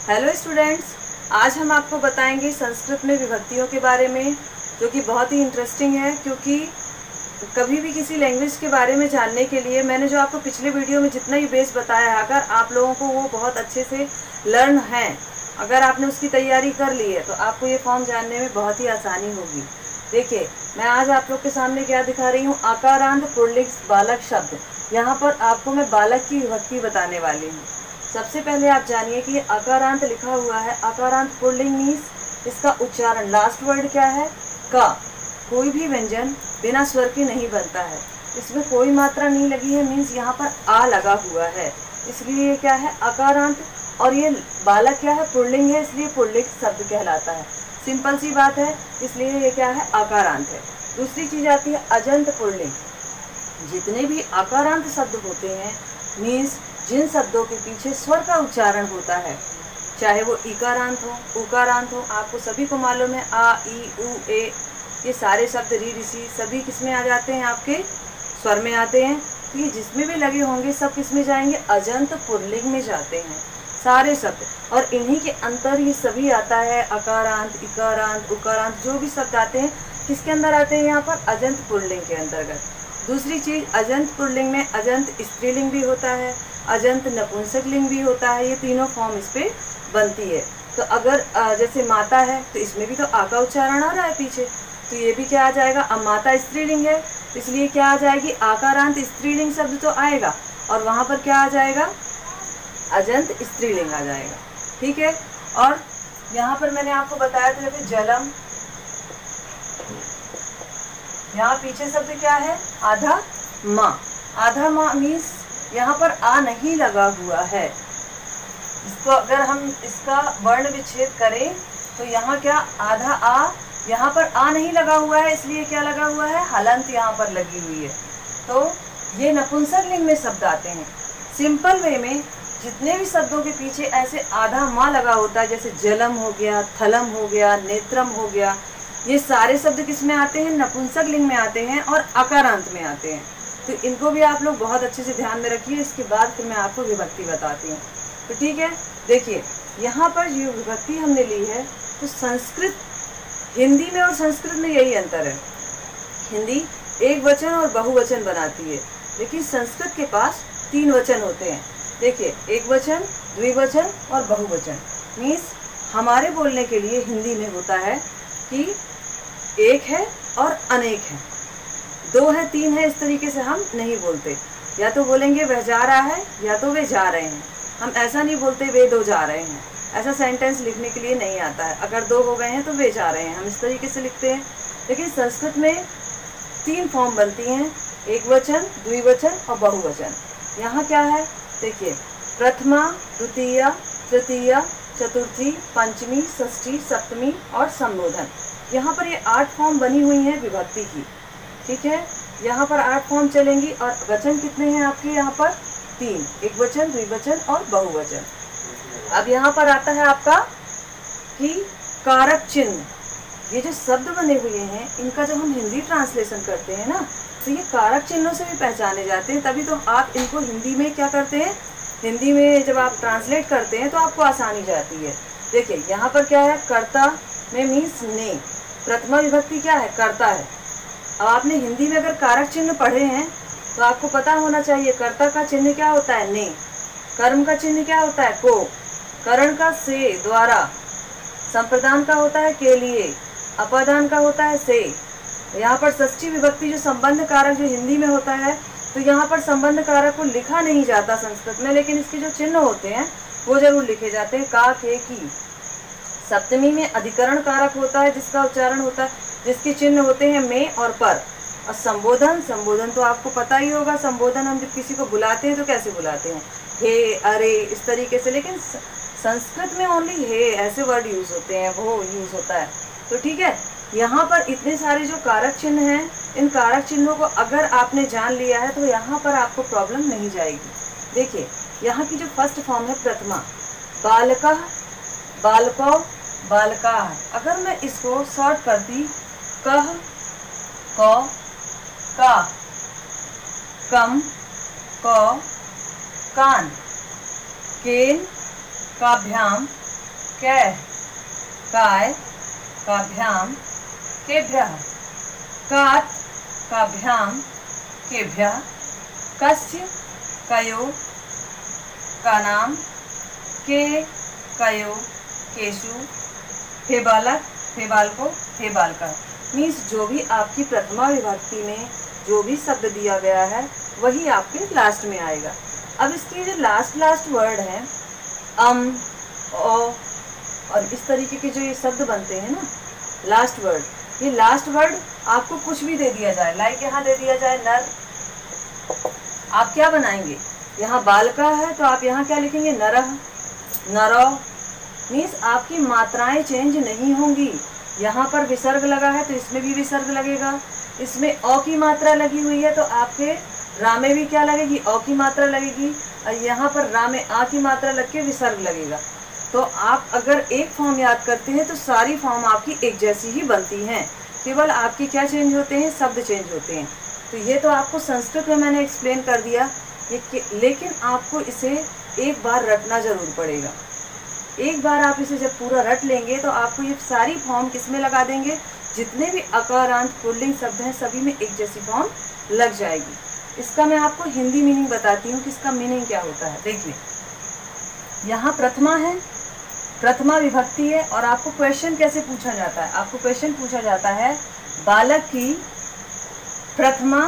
Hello students, आज हम आपको बताएंगे संस्कृत में विभक्तियों के बारे में, जो कि बहुत ही इंटरेस्टिंग है। क्योंकि कभी भी किसी लैंग्वेज के बारे में जानने के लिए मैंने जो आपको पिछले वीडियो में जितना ही बेस बताया है, अगर आप लोगों को वो बहुत अच्छे से लर्न है, अगर आपने उसकी तैयारी कर ली है, तो आपको ये फॉर्म जानने में बहुत ही आसानी होगी। देखिए, मैं आज आप लोग के सामने क्या दिखा रही हूँ, आकारांत पुल्लिंग बालक शब्द। यहाँ पर आपको मैं बालक की विभक्ति बताने वाली हूँ। सबसे पहले आप जानिए कि ये आकारांत लिखा हुआ है। आकारांत पुल्लिंग मीन्स इसका उच्चारण, लास्ट वर्ड क्या है, का। कोई भी व्यंजन बिना स्वर के नहीं बनता है। इसमें कोई मात्रा नहीं लगी है, मीन्स यहाँ पर आ लगा हुआ है, इसलिए ये क्या है, आकारांत। और ये बालक क्या है, पुल्लिंग है, इसलिए पुल्लिंग शब्द कहलाता है। सिंपल सी बात है, इसलिए ये क्या है, आकारांत है। दूसरी चीज आती है अजंत पुल्लिंग। जितने भी आकारांत शब्द होते हैं, मीन्स जिन शब्दों के पीछे स्वर का उच्चारण होता है, चाहे वो इकारांत हो, उकारांत हो, आपको सभी को मालूम है, आ, ई, उ, ए, ये सारे शब्द, री, ऋषि, सभी किसमें आ जाते हैं, आपके स्वर में आते हैं। तो ये जिसमें भी लगे होंगे सब किसमें जाएंगे, अजंत पुल्लिंग में जाते हैं सारे शब्द। और इन्हीं के अंतर ये सभी आता है, अकारांत, इकारांत, उकारांत, जो भी शब्द आते हैं किसके अंदर आते हैं, यहाँ पर अजंत पुल्लिंग के अंतर्गत। दूसरी चीज, अजंत पुल्लिंग में अजंत स्त्रीलिंग भी होता है, अजंत नपुंसक लिंग भी होता है। ये तीनों फॉर्म इस पे बनती है। तो अगर जैसे माता है, तो इसमें भी तो आ का उच्चारण आ रहा है पीछे, तो ये भी क्या आ जाएगा, अब माता स्त्रीलिंग है, इसलिए क्या आ जाएगी, आकारांत स्त्रीलिंग शब्द तो आएगा, और वहां पर क्या आ जाएगा, अजंत स्त्रीलिंग आ जाएगा। ठीक है। और यहाँ पर मैंने आपको बताया था कि जलम, यहाँ पीछे शब्द क्या है, आधा माँ। आधा माँ मीन्स यहाँ पर आ नहीं लगा हुआ है। इसको अगर हम इसका वर्ण विच्छेद करें तो यहाँ क्या, आधा आ, यहाँ पर आ नहीं लगा हुआ है, इसलिए क्या लगा हुआ है, हलंत यहाँ पर लगी हुई है। तो ये नपुंसक लिंग में शब्द आते हैं। सिंपल वे में जितने भी शब्दों के पीछे ऐसे आधा माँ लगा होता है, जैसे जलम हो गया, थलम हो गया, नेत्रम हो गया, ये सारे शब्द किस में आते हैं, नपुंसक लिंग में आते हैं और आकारांत में आते हैं। तो इनको भी आप लोग बहुत अच्छे से ध्यान में रखिए। इसके बाद फिर मैं आपको विभक्ति बताती हूँ। तो ठीक है, देखिए यहाँ पर जो विभक्ति हमने ली है, तो संस्कृत, हिंदी में और संस्कृत में यही अंतर है। हिंदी एक वचन और बहुवचन बनाती है, लेकिन संस्कृत के पास 3 वचन होते हैं। देखिए, एक वचन, द्विवचन और बहुवचन। मीन्स हमारे बोलने के लिए हिंदी में होता है कि एक है और अनेक है, 2 है, 3 है, इस तरीके से हम नहीं बोलते। या तो बोलेंगे वह जा रहा है, या तो वे जा रहे हैं। हम ऐसा नहीं बोलते वे 2 जा रहे हैं, ऐसा सेंटेंस लिखने के लिए नहीं आता है। अगर 2 हो गए हैं तो वे जा रहे हैं, हम इस तरीके से लिखते हैं। लेकिन संस्कृत में 3 फॉर्म बनती हैं, एक वचन, द्विवचन और बहुवचन। यहाँ क्या है, देखिए, प्रथमा, द्वितीय, तृतीय, चतुर्थी, पंचमी, षष्ठी, सप्तमी और संबोधन। यहाँ पर ये 8 फॉर्म बनी हुई हैं विभक्ति की। ठीक है, यहाँ पर 8 फॉर्म चलेंगी। और वचन कितने हैं आपके, यहाँ पर 3, एक वचन, द्विवचन और बहुवचन। अब यहाँ पर आता है आपका कि कारक चिन्ह। ये जो शब्द बने हुए हैं, इनका जब हम हिंदी ट्रांसलेशन करते हैं ना, तो ये कारक चिन्हों से भी पहचाने जाते हैं। तभी तो आप इनको हिंदी में क्या करते हैं, हिंदी में जब आप ट्रांसलेट करते हैं तो आपको आसानी जाती है। देखिए यहाँ पर क्या है, कर्ता में मीन्स ने, प्रथमा विभक्ति क्या है, कर्ता है। अब आपने हिंदी में अगर कारक चिन्ह पढ़े हैं तो आपको पता होना चाहिए, कर्ता का चिन्ह क्या होता है, ने। कर्म का चिन्ह क्या होता है, को। करण का से, द्वारा। संप्रदान का होता है के लिए। अपादान का होता है से। यहाँ पर षष्ठी विभक्ति जो संबंध कारक जो हिंदी में होता है, तो यहाँ पर संबंध कारक को लिखा नहीं जाता संस्कृत में, लेकिन इसके जो चिन्ह होते हैं वो जरूर लिखे जाते हैं, का, के, की। सप्तमी में अधिकरण कारक होता है, जिसका उच्चारण होता है, जिसके चिन्ह होते हैं में और पर। और संबोधन, संबोधन तो आपको पता ही होगा, संबोधन हम जब किसी को बुलाते हैं तो कैसे बुलाते हैं, हे, अरे, इस तरीके से। लेकिन संस्कृत में ओनली हे ऐसे वर्ड यूज होते हैं, वो यूज होता है। तो ठीक है, यहाँ पर इतने सारे जो कारक चिन्ह हैं, इन कारक चिन्हों को अगर आपने जान लिया है तो यहाँ पर आपको प्रॉब्लम नहीं जाएगी। देखिए यहाँ की जो फर्स्ट फॉर्म है प्रथमा, बालका, बालको, बालका। अगर मैं इसको शॉर्ट करती, कह, क, का, कम, क, कान, केन, काभ्याम, कै काय काभ्याम केभ्यः, कात् काभ्याम केभ्यः, कस्य कयो कानाम के कयो केशु, हे बालक हे बालको हे बालका। मीन्स जो भी आपकी प्रथमा विभक्ति में जो भी शब्द दिया गया है वही आपके लास्ट में आएगा। अब इसकी जो लास्ट वर्ड है ओ और इस तरीके के जो ये शब्द बनते हैं ना लास्ट वर्ड, ये लास्ट वर्ड आपको कुछ भी दे दिया जाए, लाइक यहाँ दे दिया जाए नर, आप क्या बनाएंगे, यहाँ बालका है तो आप यहाँ क्या लिखेंगे नरह नरौ। मीन्स आपकी मात्राएं चेंज नहीं होंगी। यहाँ पर विसर्ग लगा है तो इसमें भी विसर्ग लगेगा, इसमें अ की मात्रा लगी हुई है तो आपके रा में भी क्या लगेगी अ की मात्रा लगेगी, और यहाँ पर रा में आ की मात्रा लग के विसर्ग लगेगा। तो आप अगर एक फॉर्म याद करते हैं तो सारी फॉर्म आपकी एक जैसी ही बनती हैं, केवल आपके क्या चेंज होते हैं, शब्द चेंज होते हैं। तो ये तो आपको संस्कृत में मैंने एक्सप्लेन कर दिया, लेकिन आपको इसे एक बार रटना जरूर पड़ेगा। एक बार आप इसे जब पूरा रट लेंगे तो आपको ये सारी फॉर्म किसमें लगा देंगे, जितने भी अकारांत पुल्लिंग शब्द हैं सभी में एक जैसी फॉर्म लग जाएगी। इसका मैं आपको हिंदी मीनिंग बताती हूँ कि इसका मीनिंग क्या होता है। देखिए यहाँ प्रथमा है, प्रथमा विभक्ति है, और आपको क्वेश्चन कैसे पूछा जाता है, आपको क्वेश्चन पूछा जाता है बालक की प्रथमा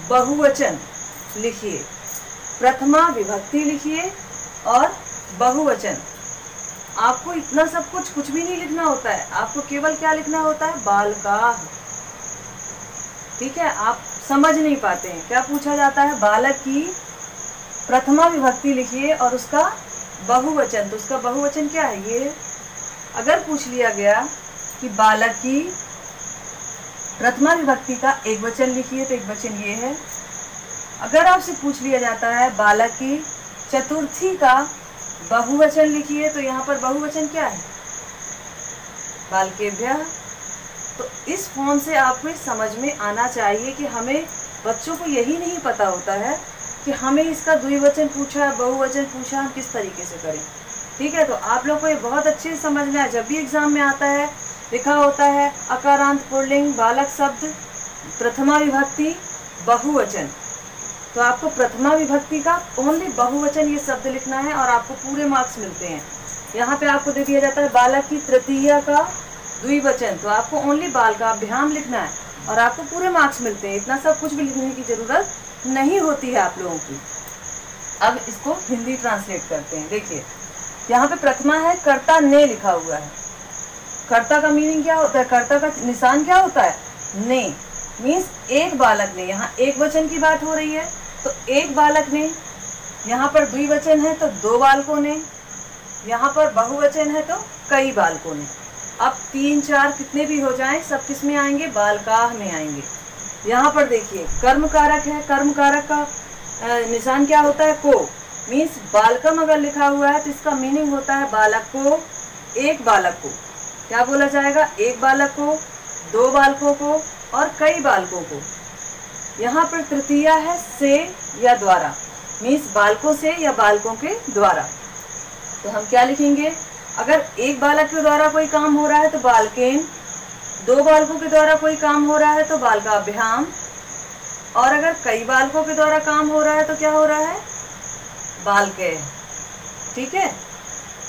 बहुवचन लिखिए, प्रथमा विभक्ति लिखिए और बहुवचन। आपको इतना सब कुछ भी नहीं लिखना होता है, आपको केवल क्या लिखना होता है बालका। ठीक है, आप समझ नहीं पाते हैं, क्या पूछा जाता है बालक की प्रथमा विभक्ति लिखिए और उसका बहुवचन, तो उसका बहुवचन क्या है ये। अगर पूछ लिया गया कि बालक की प्रथमा विभक्ति का एक वचन लिखिए तो एक वचन ये है। अगर आपसे पूछ लिया जाता है बालक की चतुर्थी का बहुवचन लिखिए तो यहाँ पर बहुवचन क्या है बालकेभ्यः। तो इस फॉर्म से आपको समझ में आना चाहिए कि हमें, बच्चों को यही नहीं पता होता है कि हमें इसका द्विवचन पूछा बहुवचन पूछा हम किस तरीके से करें। ठीक है, तो आप लोग को ये बहुत अच्छे से समझना है। जब भी एग्जाम में आता है लिखा होता है अकारांत पुल्लिंग बालक शब्द प्रथमा विभक्ति बहुवचन, तो आपको प्रथमा विभक्ति का ओनली बहुवचन ये शब्द लिखना है और आपको पूरे मार्क्स मिलते हैं। यहाँ पे आपको दे दिया जाता है बालक की तृतीया का द्विवचन, तो आपको ओनली बालकाभ्याम लिखना है और आपको पूरे मार्क्स मिलते हैं। इतना सब कुछ भी लिखने की जरूरत नहीं होती है आप लोगों की। अब इसको हिंदी ट्रांसलेट करते हैं। देखिए यहाँ पे प्रथमा है, कर्ता ने लिखा हुआ है। कर्ता का मीनिंग क्या होता है, कर्ता का निशान क्या होता है ने। मीन्स एक बालक ने, यहाँ एक वचन की बात हो रही है तो एक बालक ने, यहाँ पर द्विवचन है तो दो बालकों ने, यहाँ पर बहुवचन है तो कई बालकों ने। अब तीन चार कितने भी हो जाएं सब किस में आएंगे बालकाह में आएंगे। यहाँ पर देखिए कर्म कारक है, कर्म कारक का निशान क्या होता है को। मीन्स बालकम अगर लिखा हुआ है तो इसका मीनिंग होता है बालक को, एक बालक को क्या बोला जाएगा, एक बालक को, दो बालकों को और कई बालकों को। यहाँ पर तृतीया है से या द्वारा, मीन्स बालकों से या बालकों के द्वारा। तो हम क्या लिखेंगे, अगर एक बालक के द्वारा कोई काम हो रहा है तो बालकेन, दो बालकों के द्वारा कोई काम हो रहा है तो बालकाभ्याम, और अगर कई बालकों के द्वारा काम हो रहा है तो क्या हो रहा है बालके। ठीक है,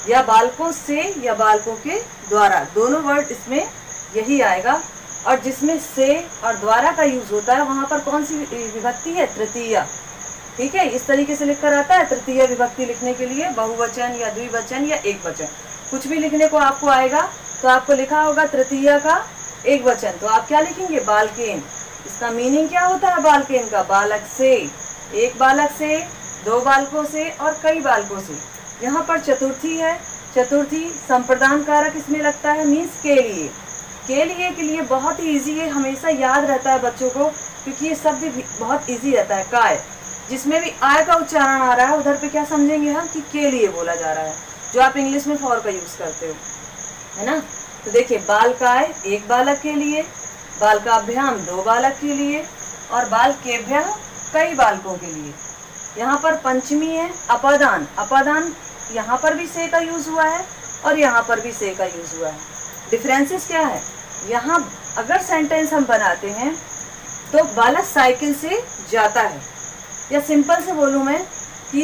या बालकों से या बालकों के द्वारा, दोनों वर्ड इसमें यही आएगा। और जिसमें से और द्वारा का यूज होता है वहां पर कौन सी विभक्ति है, तृतीया। ठीक है, इस तरीके से लिखकर आता है तृतीय विभक्ति लिखने के लिए बहुवचन या द्विवचन या एक वचन कुछ भी लिखने को आपको आएगा तो आपको लिखा होगा तृतीया का एक वचन, तो आप क्या लिखेंगे बालकेन। इसका मीनिंग क्या होता है बालकेन का, बालक से, एक बालक से, दो बालकों से और कई बालकों से। यहाँ पर चतुर्थी है, चतुर्थी संप्रदान कारक इसमें लगता है, मीन्स के लिए। के लिए बहुत ही इजी है, हमेशा याद रहता है बच्चों को क्योंकि ये शब्द बहुत इजी रहता है। काय, जिसमें भी आय का उच्चारण आ रहा है उधर पे क्या समझेंगे हम कि के लिए बोला जा रहा है, जो आप इंग्लिश में फॉर का यूज करते हो, है ना। तो देखिए बालकाय एक बालक के लिए, बालकाभ्याम दो बालक के लिए और बालकेभ्यः कई बालकों के लिए। यहाँ पर पंचमी है अपादान, अपादान यहाँ पर भी से का यूज हुआ है और यहाँ पर भी से का यूज हुआ है। डिफरेंसेस क्या है? यहाँ अगर सेंटेंस हम बनाते हैं तो बालक साइकिल से जाता है, या सिंपल से बोलूँ मैं कि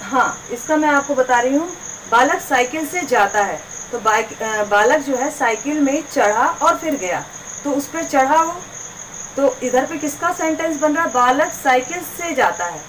हाँ, इसका मैं आपको बता रही हूँ, बालक साइकिल से जाता है तो बालक जो है साइकिल में चढ़ा और फिर गया, तो उस पर चढ़ा वो, तो इधर पे किसका सेंटेंस बन रहा है? बालक साइकिल से जाता है।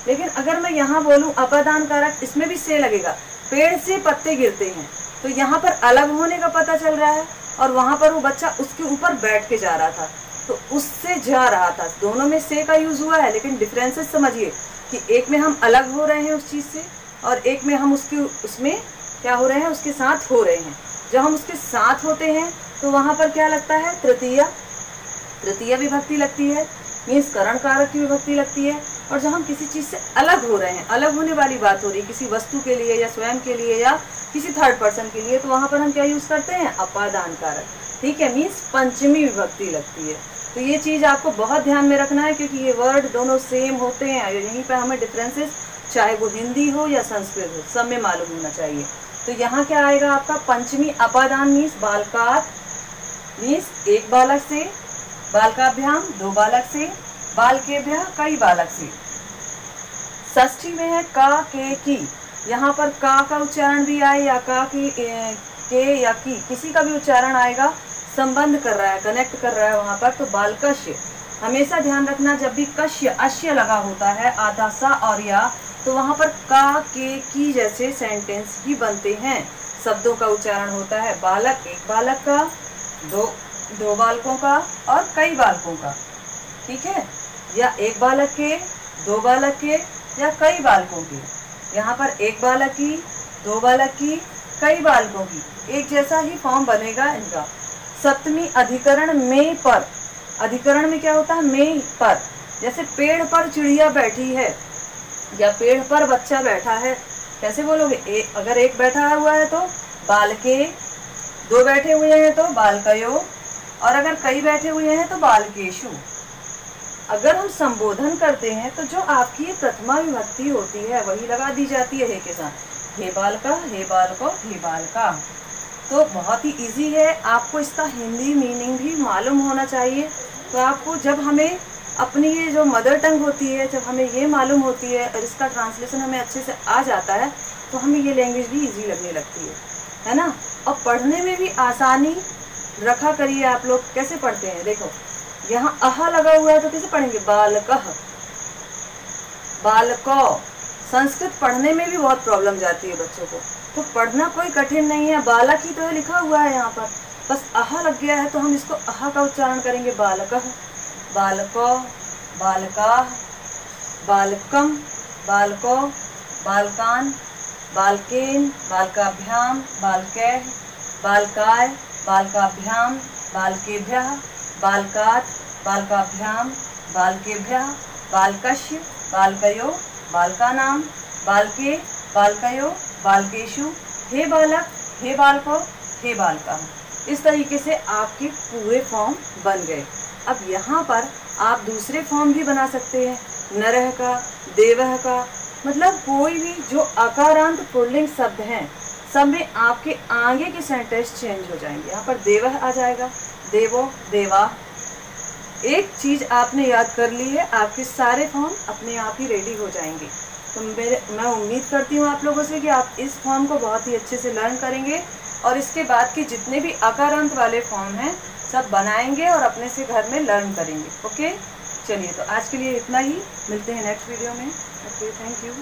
लेकिन अगर मैं यहाँ बोलूँ अपादान कारक, इसमें भी से लगेगा। पेड़ से पत्ते गिरते हैं, तो यहाँ पर अलग होने का पता चल रहा है और वहाँ पर वो बच्चा उसके ऊपर बैठ के जा रहा था, तो उससे जा रहा था। दोनों में से का यूज हुआ है, लेकिन डिफरेंसेस समझिए कि एक में हम अलग हो रहे हैं उस चीज़ से और एक में हम उसमें क्या हो रहे हैं? उसके साथ हो रहे हैं। जब हम उसके साथ होते हैं तो वहाँ पर क्या लगता है? तृतीया विभक्ति लगती है, मीन्स करण कारक की विभक्ति लगती है। और जब हम किसी चीज़ से अलग हो रहे हैं, अलग होने वाली बात हो रही है किसी वस्तु के लिए या स्वयं के लिए या किसी थर्ड पर्सन के लिए, तो वहाँ पर हम क्या यूज करते हैं? अपादान कारक। ठीक है, मीन्स पंचमी विभक्ति लगती है। तो ये चीज़ आपको बहुत ध्यान में रखना है, क्योंकि ये वर्ड दोनों सेम होते हैं। यहीं पर हमें डिफरेंसेस, चाहे वो हिंदी हो या संस्कृत हो, सब में मालूम होना चाहिए। तो यहाँ क्या आएगा आपका? पंचमी अपादान मीन्स बालकात, मीन्स एक बालक से, बालकाभ्याम दो बालक से, बालकेभ्यः कई बालक से। षष्ठी में है का के की, यहाँ पर का उच्चारण भी आए या का की के या की, किसी का भी उच्चारण आएगा, संबंध कर रहा है, कनेक्ट कर रहा है वहाँ पर, तो बालकस्य। हमेशा ध्यान रखना, जब भी कश्य अश्य लगा होता है आधा सा और या, तो वहाँ पर का के की जैसे सेंटेंस ही बनते हैं, शब्दों का उच्चारण होता है। बालक एक बालक का, दो बालकों का और कई बालकों का। ठीक है, या एक बालक के, दो बालक के या कई बालकों की। यहाँ पर एक बालक की, दो बालक की, कई बालकों की, एक जैसा ही फॉर्म बनेगा इनका। सप्तमी अधिकरण में पर, अधिकरण में क्या होता है? में पर। जैसे पेड़ पर चिड़िया बैठी है या पेड़ पर बच्चा बैठा है, कैसे बोलोगे? अगर एक बैठा हुआ है तो बालके, दो बैठे हुए हैं तो बालकयो, और अगर कई बैठे हुए हैं तो बालकेशु। अगर हम संबोधन करते हैं तो जो आपकी प्रथमा विभक्ति होती है वही लगा दी जाती है हे के साथ। हे बालका, हे बालको, हे बालका। तो बहुत ही इजी है, आपको इसका हिंदी मीनिंग भी मालूम होना चाहिए। तो आपको जब हमें अपनी ये जो मदर टंग होती है, जब हमें ये मालूम होती है और इसका ट्रांसलेशन हमें अच्छे से आ जाता है, तो हमें ये लैंग्वेज भी इजी लगने लगती है ना। और पढ़ने में भी आसानी रखा करिए। आप लोग कैसे पढ़ते हैं? देखो यहाँ अहा लगा हुआ है तो कैसे पढ़ेंगे? बालकः, बालको। संस्कृत पढ़ने में भी बहुत प्रॉब्लम जाती है बच्चों को, तो पढ़ना कोई कठिन नहीं है, बालक ही तो है लिखा हुआ है यहाँ पर, बस अहा लग गया है तो हम इसको अहा का उच्चारण करेंगे। बालकः, बालको, बालका, बालकम, बालको, बालकान, बालकेन, बालकाभ्याम, बालकैः, बालकाय, बालकाभ्याम, बालकेभ्यः, बालकात्, बालकाभ्याम, बालकेभ्यः, बालकस्य, बालकयो, बालकानां, बालके, बालकयो, बालकेषु, हे बालक, हे बालको, हे बालका। इस तरीके से आपके पूरे फॉर्म बन गए। अब यहाँ पर आप दूसरे फॉर्म भी बना सकते हैं, नरः का, देवः का, मतलब कोई भी जो अकारांत पुल्लिंग शब्द हैं सब में आपके आगे के सेंटेंस चेंज हो जाएंगे। यहाँ पर देवः आ जाएगा, देवो, देवा। एक चीज आपने याद कर ली है, आपके सारे फॉर्म अपने आप ही रेडी हो जाएंगे। तो मैं उम्मीद करती हूँ आप लोगों से कि आप इस फॉर्म को बहुत ही अच्छे से लर्न करेंगे और इसके बाद के जितने भी अकारांत वाले फॉर्म हैं सब बनाएंगे और अपने से घर में लर्न करेंगे। ओके, चलिए तो आज के लिए इतना ही, मिलते हैं नेक्स्ट वीडियो में। Okay, thank you.